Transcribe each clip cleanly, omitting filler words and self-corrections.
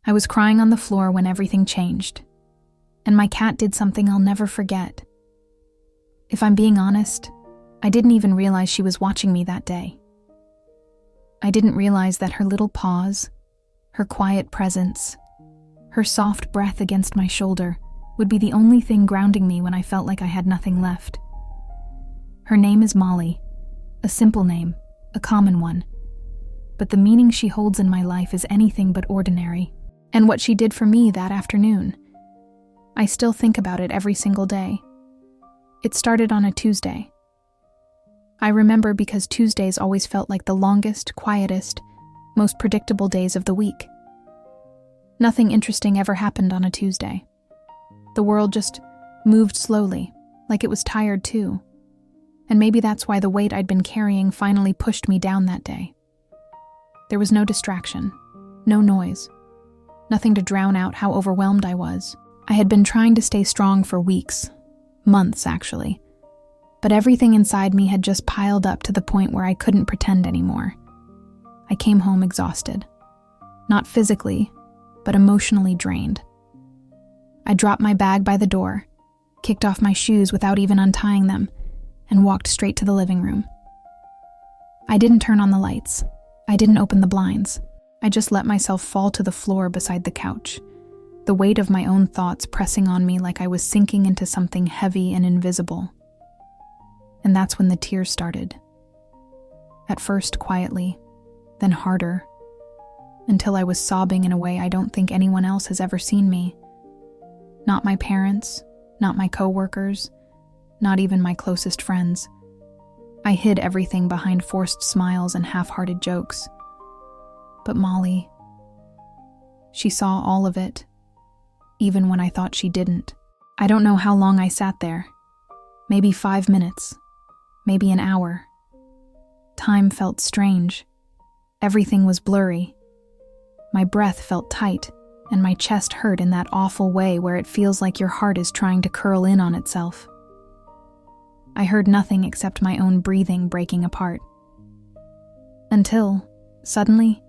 I was crying on the floor when everything changed, and my cat did something I'll never forget. If I'm being honest, I didn't even realize she was watching me that day. I didn't realize that her little paws, her quiet presence, her soft breath against my shoulder would be the only thing grounding me when I felt like I had nothing left. Her name is Molly, a simple name, a common one, but the meaning she holds in my life is anything but ordinary. And what she did for me that afternoon, I still think about it every single day. It started on a Tuesday. I remember because Tuesdays always felt like the longest, quietest, most predictable days of the week. Nothing interesting ever happened on a Tuesday. The world just moved slowly, like it was tired too. And maybe that's why the weight I'd been carrying finally pushed me down that day. There was no distraction, no noise, nothing to drown out how overwhelmed I was. I had been trying to stay strong for weeks, months actually, but everything inside me had just piled up to the point where I couldn't pretend anymore. I came home exhausted, not physically, but emotionally drained. I dropped my bag by the door, kicked off my shoes without even untying them, and walked straight to the living room. I didn't turn on the lights. I didn't open the blinds. I just let myself fall to the floor beside the couch, the weight of my own thoughts pressing on me like I was sinking into something heavy and invisible. And that's when the tears started. At first quietly, then harder, until I was sobbing in a way I don't think anyone else has ever seen me. Not my parents, not my coworkers, not even my closest friends. I hid everything behind forced smiles and half-hearted jokes. But Molly, she saw all of it, even when I thought she didn't. I don't know how long I sat there. Maybe 5 minutes, maybe an hour. Time felt strange. Everything was blurry. My breath felt tight, and my chest hurt in that awful way where it feels like your heart is trying to curl in on itself. I heard nothing except my own breathing breaking apart. Until, suddenly,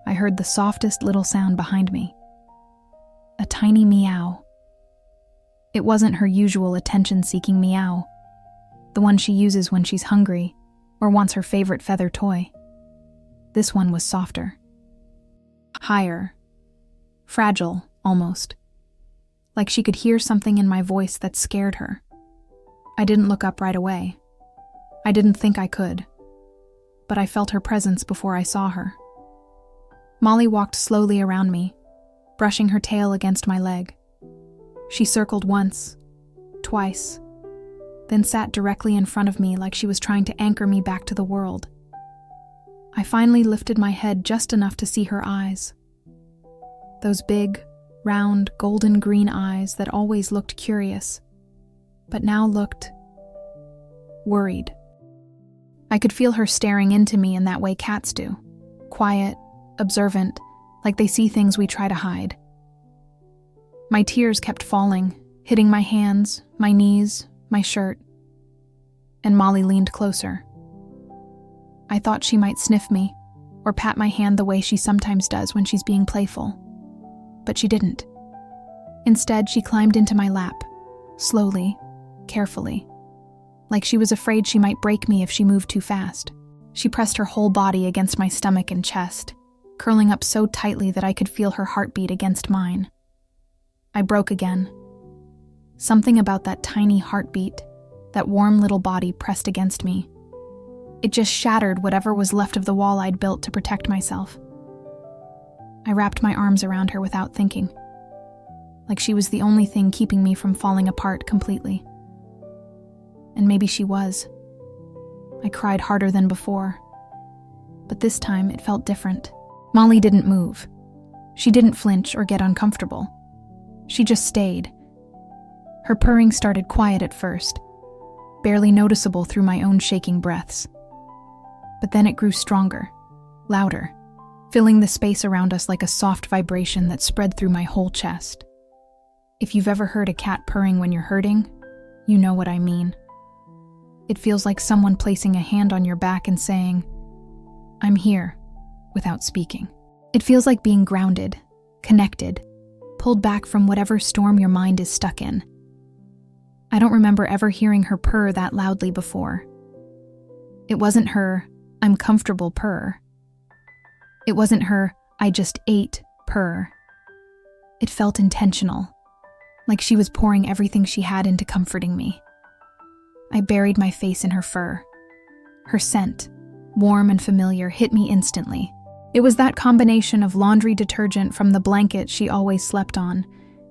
I heard the softest little sound behind me. A tiny meow. It wasn't her usual attention-seeking meow, the one she uses when she's hungry or wants her favorite feather toy. This one was softer. Higher. Fragile, almost. Like she could hear something in my voice that scared her. I didn't look up right away. I didn't think I could. But I felt her presence before I saw her. Molly walked slowly around me, brushing her tail against my leg. She circled once, twice, then sat directly in front of me like she was trying to anchor me back to the world. I finally lifted my head just enough to see her eyes. Those big, round, golden green eyes that always looked curious, but now looked worried. I could feel her staring into me in that way cats do, quiet, observant, like they see things we try to hide. My tears kept falling, hitting my hands, my knees, my shirt, and Molly leaned closer. I thought she might sniff me or pat my hand the way she sometimes does when she's being playful, but she didn't. Instead, she climbed into my lap, slowly, carefully, like she was afraid she might break me if she moved too fast. She pressed her whole body against my stomach and chest, curling up so tightly that I could feel her heartbeat against mine. I broke again. Something about that tiny heartbeat, that warm little body pressed against me. It just shattered whatever was left of the wall I'd built to protect myself. I wrapped my arms around her without thinking, like she was the only thing keeping me from falling apart completely. And maybe she was. I cried harder than before, but this time it felt different. Molly didn't move. She didn't flinch or get uncomfortable. She just stayed. Her purring started quiet at first, barely noticeable through my own shaking breaths. But then it grew stronger, louder, filling the space around us like a soft vibration that spread through my whole chest. If you've ever heard a cat purring when you're hurting, you know what I mean. It feels like someone placing a hand on your back and saying, "I'm here," without speaking. It feels like being grounded, connected, pulled back from whatever storm your mind is stuck in. I don't remember ever hearing her purr that loudly before. It wasn't her, "I'm comfortable" purr. It wasn't her, "I just ate" purr. It felt intentional, like she was pouring everything she had into comforting me. I buried my face in her fur. Her scent, warm and familiar, hit me instantly. It was that combination of laundry detergent from the blanket she always slept on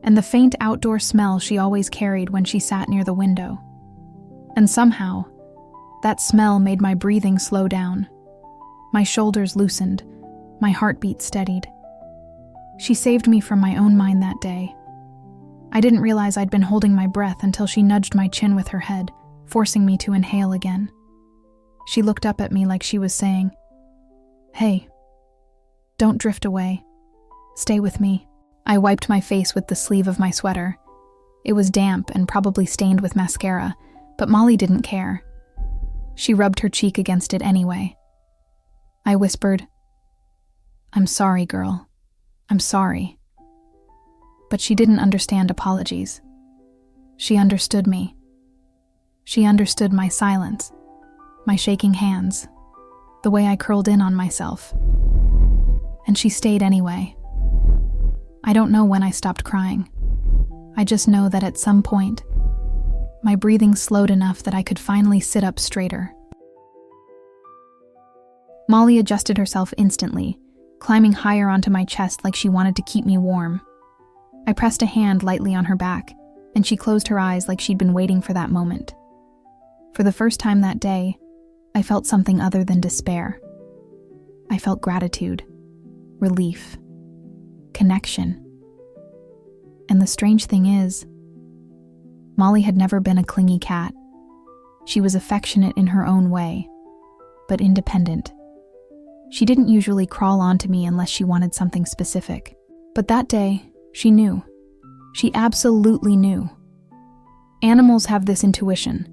and the faint outdoor smell she always carried when she sat near the window. And somehow, that smell made my breathing slow down. My shoulders loosened, my heartbeat steadied. She saved me from my own mind that day. I didn't realize I'd been holding my breath until she nudged my chin with her head, forcing me to inhale again. She looked up at me like she was saying, "Hey, don't drift away. Stay with me." I wiped my face with the sleeve of my sweater. It was damp and probably stained with mascara, but Molly didn't care. She rubbed her cheek against it anyway. I whispered, "I'm sorry, girl. I'm sorry." But she didn't understand apologies. She understood me. She understood my silence, my shaking hands, the way I curled in on myself. And she stayed anyway. I don't know when I stopped crying. I just know that at some point, my breathing slowed enough that I could finally sit up straighter. Molly adjusted herself instantly, climbing higher onto my chest like she wanted to keep me warm. I pressed a hand lightly on her back, and she closed her eyes like she'd been waiting for that moment. For the first time that day, I felt something other than despair. I felt gratitude, relief, connection. And the strange thing is, Molly had never been a clingy cat. She was affectionate in her own way, but independent. She didn't usually crawl onto me unless she wanted something specific. But that day, she knew. She absolutely knew. Animals have this intuition,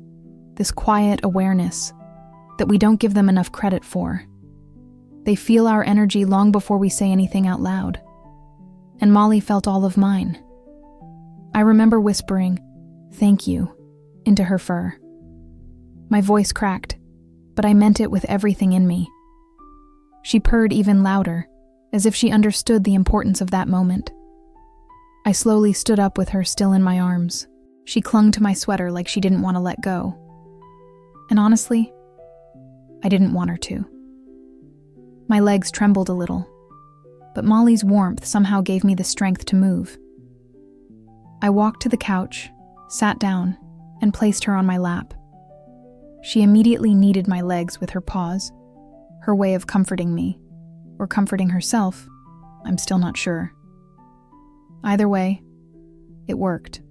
this quiet awareness, that we don't give them enough credit for. They feel our energy long before we say anything out loud. And Molly felt all of mine. I remember whispering, "Thank you," into her fur. My voice cracked, but I meant it with everything in me. She purred even louder, as if she understood the importance of that moment. I slowly stood up with her still in my arms. She clung to my sweater like she didn't want to let go. And honestly, I didn't want her to. My legs trembled a little, but Molly's warmth somehow gave me the strength to move. I walked to the couch, sat down, and placed her on my lap. She immediately kneaded my legs with her paws, her way of comforting me, or comforting herself, I'm still not sure. Either way, it worked.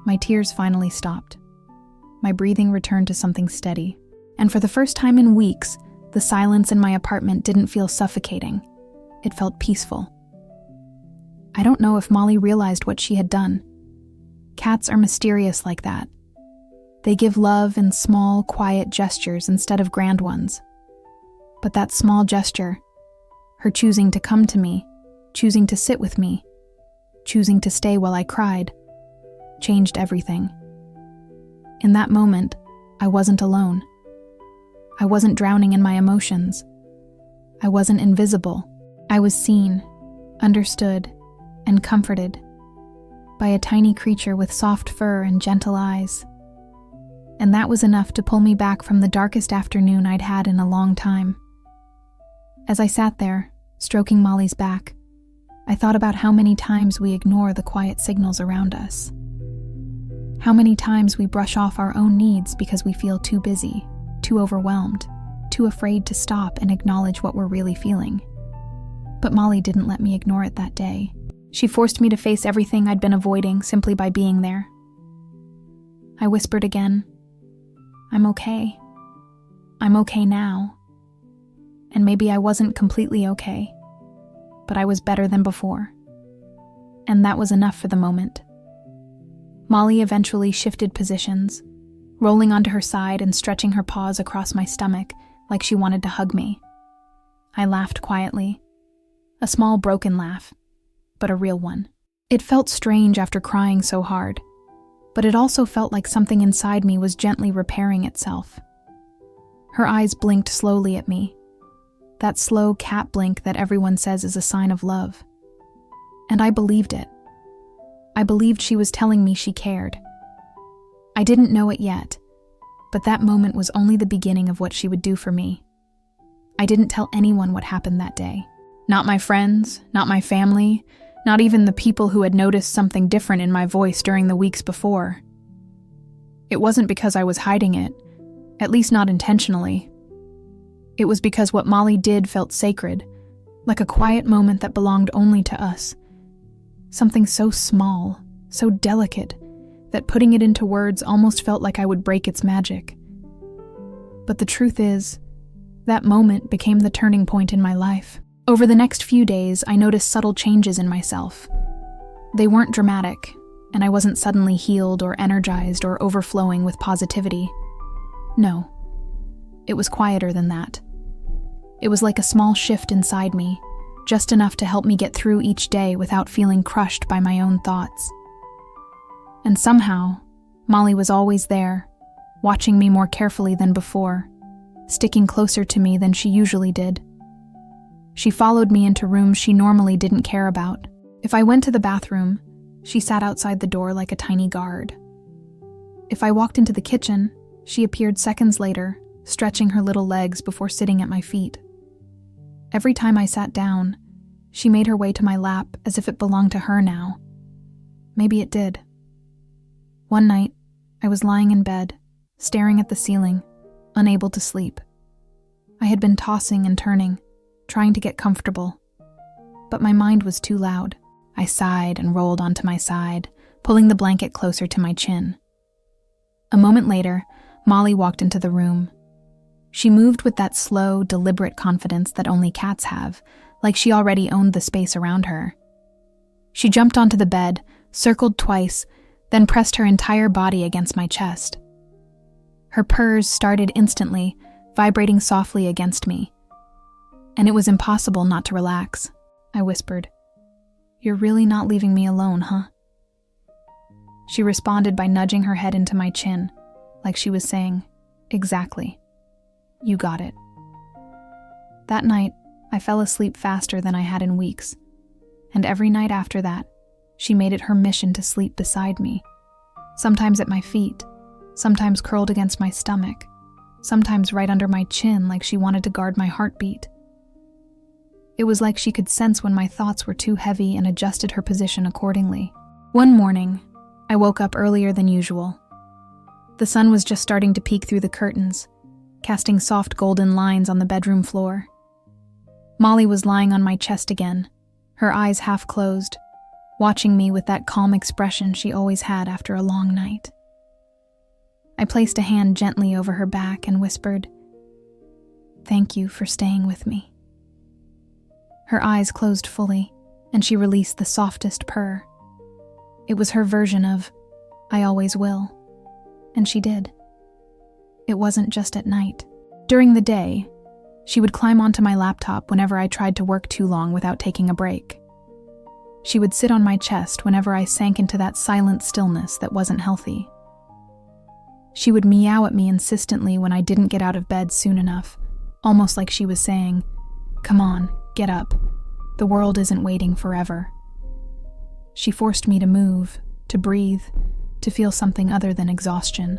My tears finally stopped. My breathing returned to something steady, and for the first time in weeks, the silence in my apartment didn't feel suffocating. It felt peaceful. I don't know if Molly realized what she had done. Cats are mysterious like that. They give love in small, quiet gestures instead of grand ones. But that small gesture, her choosing to come to me, choosing to sit with me, choosing to stay while I cried, changed everything. In that moment, I wasn't alone. I wasn't drowning in my emotions. I wasn't invisible. I was seen, understood, and comforted by a tiny creature with soft fur and gentle eyes. And that was enough to pull me back from the darkest afternoon I'd had in a long time. As I sat there, stroking Molly's back, I thought about how many times we ignore the quiet signals around us. How many times we brush off our own needs because we feel too busy, too overwhelmed, too afraid to stop and acknowledge what we're really feeling. But Molly didn't let me ignore it that day. She forced me to face everything I'd been avoiding simply by being there. I whispered again, "I'm okay. I'm okay now." And maybe I wasn't completely okay, but I was better than before. And that was enough for the moment. Molly eventually shifted positions, rolling onto her side and stretching her paws across my stomach like she wanted to hug me. I laughed quietly, a small broken laugh, but a real one. It felt strange after crying so hard, but it also felt like something inside me was gently repairing itself. Her eyes blinked slowly at me, that slow cat blink that everyone says is a sign of love. And I believed it. I believed she was telling me she cared. I didn't know it yet, but that moment was only the beginning of what she would do for me. I didn't tell anyone what happened that day. Not my friends, not my family, not even the people who had noticed something different in my voice during the weeks before. It wasn't because I was hiding it, at least not intentionally. It was because what Molly did felt sacred, like a quiet moment that belonged only to us. Something so small, so delicate, that putting it into words almost felt like I would break its magic. But the truth is, that moment became the turning point in my life. Over the next few days, I noticed subtle changes in myself. They weren't dramatic, and I wasn't suddenly healed or energized or overflowing with positivity. No, it was quieter than that. It was like a small shift inside me, just enough to help me get through each day without feeling crushed by my own thoughts. And somehow, Molly was always there, watching me more carefully than before, sticking closer to me than she usually did. She followed me into rooms she normally didn't care about. If I went to the bathroom, she sat outside the door like a tiny guard. If I walked into the kitchen, she appeared seconds later, stretching her little legs before sitting at my feet. Every time I sat down, she made her way to my lap as if it belonged to her now. Maybe it did. One night, I was lying in bed, staring at the ceiling, unable to sleep. I had been tossing and turning, trying to get comfortable, but my mind was too loud. I sighed and rolled onto my side, pulling the blanket closer to my chin. A moment later, Molly walked into the room. She moved with that slow, deliberate confidence that only cats have, like she already owned the space around her. She jumped onto the bed, circled twice, then pressed her entire body against my chest. Her purrs started instantly, vibrating softly against me. And it was impossible not to relax. I whispered, "You're really not leaving me alone, huh?" She responded by nudging her head into my chin, like she was saying, "Exactly. You got it." That night, I fell asleep faster than I had in weeks, and every night after that, she made it her mission to sleep beside me, sometimes at my feet, sometimes curled against my stomach, sometimes right under my chin like she wanted to guard my heartbeat. It was like she could sense when my thoughts were too heavy and adjusted her position accordingly. One morning, I woke up earlier than usual. The sun was just starting to peek through the curtains, casting soft golden lines on the bedroom floor. Molly was lying on my chest again, her eyes half closed, watching me with that calm expression she always had after a long night. I placed a hand gently over her back and whispered, "Thank you for staying with me." Her eyes closed fully, and she released the softest purr. It was her version of, "I always will." And she did. It wasn't just at night. During the day, she would climb onto my laptop whenever I tried to work too long without taking a break. She would sit on my chest whenever I sank into that silent stillness that wasn't healthy. She would meow at me insistently when I didn't get out of bed soon enough, almost like she was saying, "Come on, get up. The world isn't waiting forever." She forced me to move, to breathe, to feel something other than exhaustion.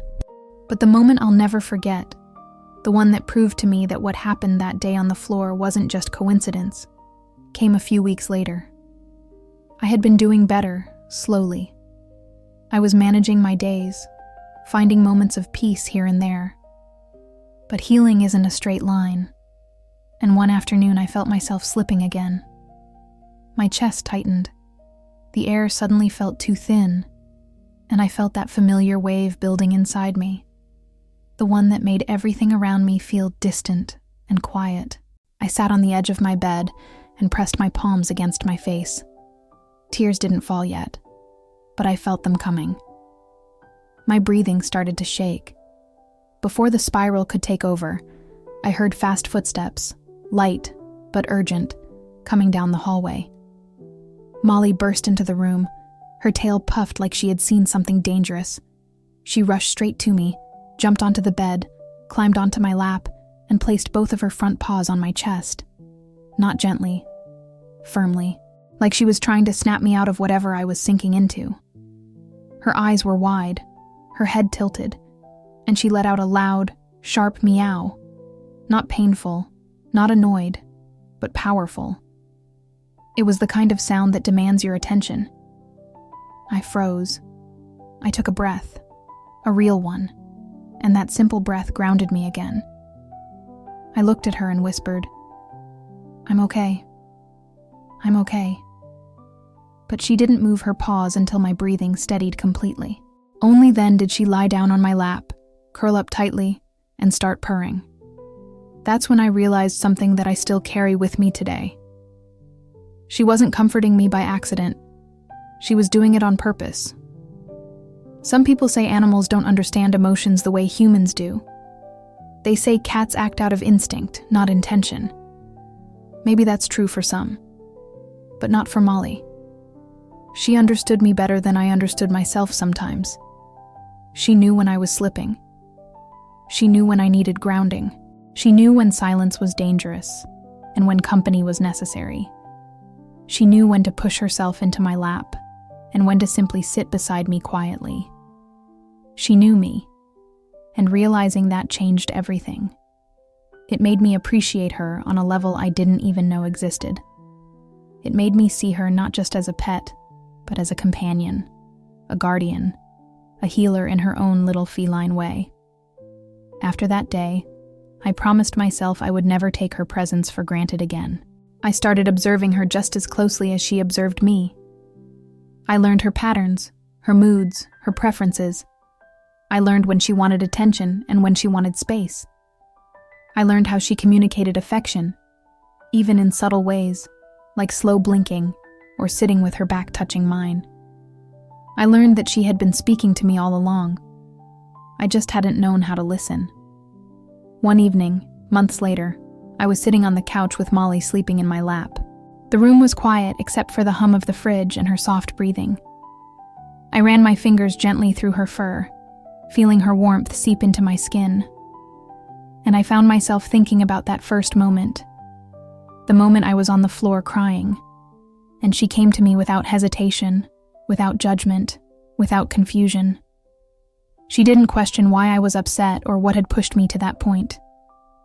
But the moment I'll never forget, the one that proved to me that what happened that day on the floor wasn't just coincidence, came a few weeks later. I had been doing better, slowly. I was managing my days, finding moments of peace here and there. But healing isn't a straight line, and one afternoon I felt myself slipping again. My chest tightened. The air suddenly felt too thin, and I felt that familiar wave building inside me, the one that made everything around me feel distant and quiet. I sat on the edge of my bed and pressed my palms against my face. Tears didn't fall yet, but I felt them coming. My breathing started to shake. Before the spiral could take over, I heard fast footsteps, light but urgent, coming down the hallway. Molly burst into the room, her tail puffed like she had seen something dangerous. She rushed straight to me, jumped onto the bed, climbed onto my lap, and placed both of her front paws on my chest. Not gently, firmly, like she was trying to snap me out of whatever I was sinking into. Her eyes were wide, her head tilted, and she let out a loud, sharp meow. Not painful, not annoyed, but powerful. It was the kind of sound that demands your attention. I froze. I took a breath, a real one, and that simple breath grounded me again. I looked at her and whispered, "I'm okay. I'm okay." But she didn't move her paws until my breathing steadied completely. Only then did she lie down on my lap, curl up tightly, and start purring. That's when I realized something that I still carry with me today. She wasn't comforting me by accident. She was doing it on purpose. Some people say animals don't understand emotions the way humans do. They say cats act out of instinct, not intention. Maybe that's true for some, but not for Molly. She understood me better than I understood myself sometimes. She knew when I was slipping. She knew when I needed grounding. She knew when silence was dangerous and when company was necessary. She knew when to push herself into my lap and when to simply sit beside me quietly. She knew me, and realizing that changed everything. It made me appreciate her on a level I didn't even know existed. It made me see her not just as a pet, but as a companion, a guardian, a healer in her own little feline way. After that day, I promised myself I would never take her presence for granted again. I started observing her just as closely as she observed me. I learned her patterns, her moods, her preferences. I learned when she wanted attention and when she wanted space. I learned how she communicated affection, even in subtle ways, like slow blinking or sitting with her back touching mine. I learned that she had been speaking to me all along. I just hadn't known how to listen. One evening, months later, I was sitting on the couch with Molly sleeping in my lap. The room was quiet except for the hum of the fridge and her soft breathing. I ran my fingers gently through her fur, feeling her warmth seep into my skin. And I found myself thinking about that first moment, the moment I was on the floor crying, and she came to me without hesitation, without judgment, without confusion. She didn't question why I was upset or what had pushed me to that point.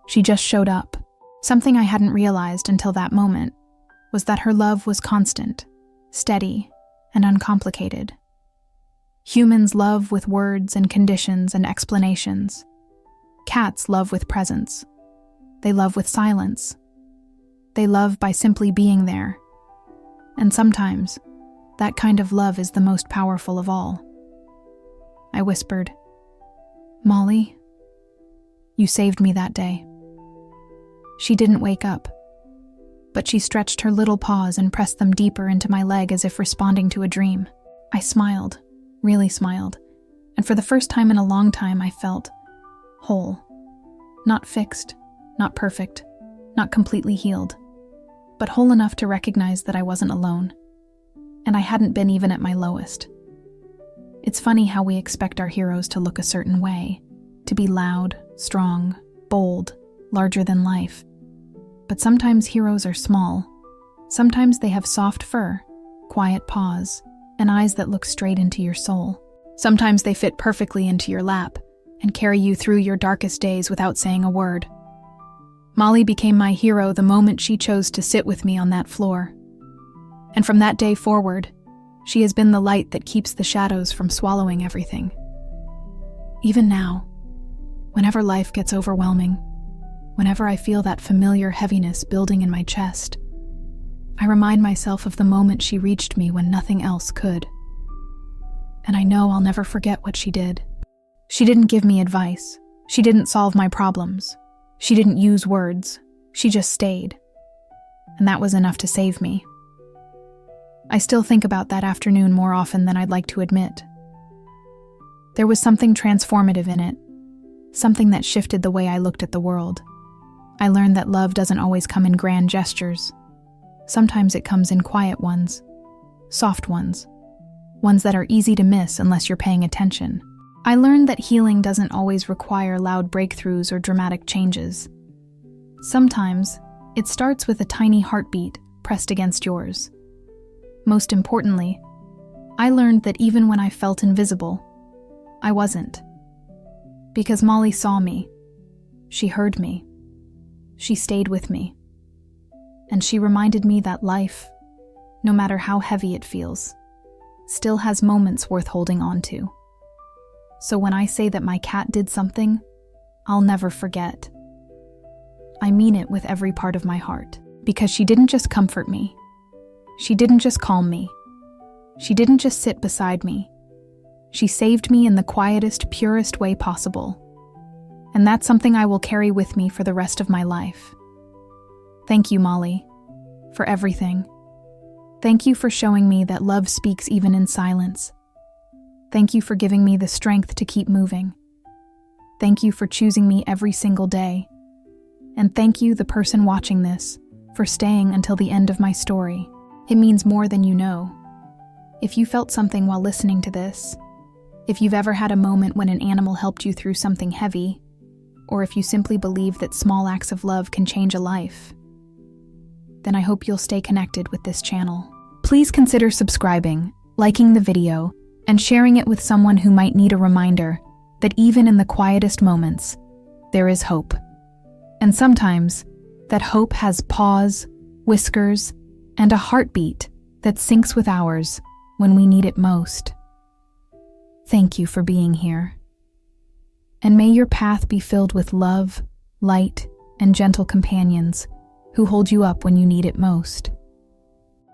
She just showed up. Something I hadn't realized until that moment was that her love was constant, steady, and uncomplicated. Humans love with words and conditions and explanations. Cats love with presence. They love with silence. They love by simply being there. And sometimes, that kind of love is the most powerful of all. I whispered, "Molly, you saved me that day." She didn't wake up, but she stretched her little paws and pressed them deeper into my leg as if responding to a dream. I smiled, really smiled, and for the first time in a long time I felt whole. Not fixed, not perfect, not completely healed, but whole enough to recognize that I wasn't alone, and I hadn't been even at my lowest. It's funny how we expect our heroes to look a certain way, to be loud, strong, bold, larger than life. But sometimes heroes are small. Sometimes they have soft fur, quiet paws, and eyes that look straight into your soul. Sometimes they fit perfectly into your lap and carry you through your darkest days without saying a word. Molly became my hero the moment she chose to sit with me on that floor. And from that day forward, she has been the light that keeps the shadows from swallowing everything. Even now, whenever life gets overwhelming, whenever I feel that familiar heaviness building in my chest, I remind myself of the moment she reached me when nothing else could. And I know I'll never forget what she did. She didn't give me advice. She didn't solve my problems. She didn't use words. She just stayed. And that was enough to save me. I still think about that afternoon more often than I'd like to admit. There was something transformative in it, something that shifted the way I looked at the world. I learned that love doesn't always come in grand gestures. Sometimes it comes in quiet ones, soft ones that are easy to miss unless you're paying attention. I learned that healing doesn't always require loud breakthroughs or dramatic changes. Sometimes, it starts with a tiny heartbeat pressed against yours. Most importantly, I learned that even when I felt invisible, I wasn't. Because Molly saw me, she heard me, she stayed with me, and she reminded me that life, no matter how heavy it feels, still has moments worth holding on to. So when I say that my cat did something, I'll never forget. I mean it with every part of my heart, because she didn't just comfort me. She didn't just calm me. She didn't just sit beside me. She saved me in the quietest, purest way possible. And that's something I will carry with me for the rest of my life. Thank you, Molly, for everything. Thank you for showing me that love speaks even in silence. Thank you for giving me the strength to keep moving. Thank you for choosing me every single day. And thank you, the person watching this, for staying until the end of my story. It means more than you know. If you felt something while listening to this, if you've ever had a moment when an animal helped you through something heavy, or if you simply believe that small acts of love can change a life, then I hope you'll stay connected with this channel. Please consider subscribing, liking the video, and sharing it with someone who might need a reminder that even in the quietest moments, there is hope. And sometimes, that hope has paws, whiskers, and a heartbeat that syncs with ours when we need it most. Thank you for being here. And may your path be filled with love, light, and gentle companions who hold you up when you need it most.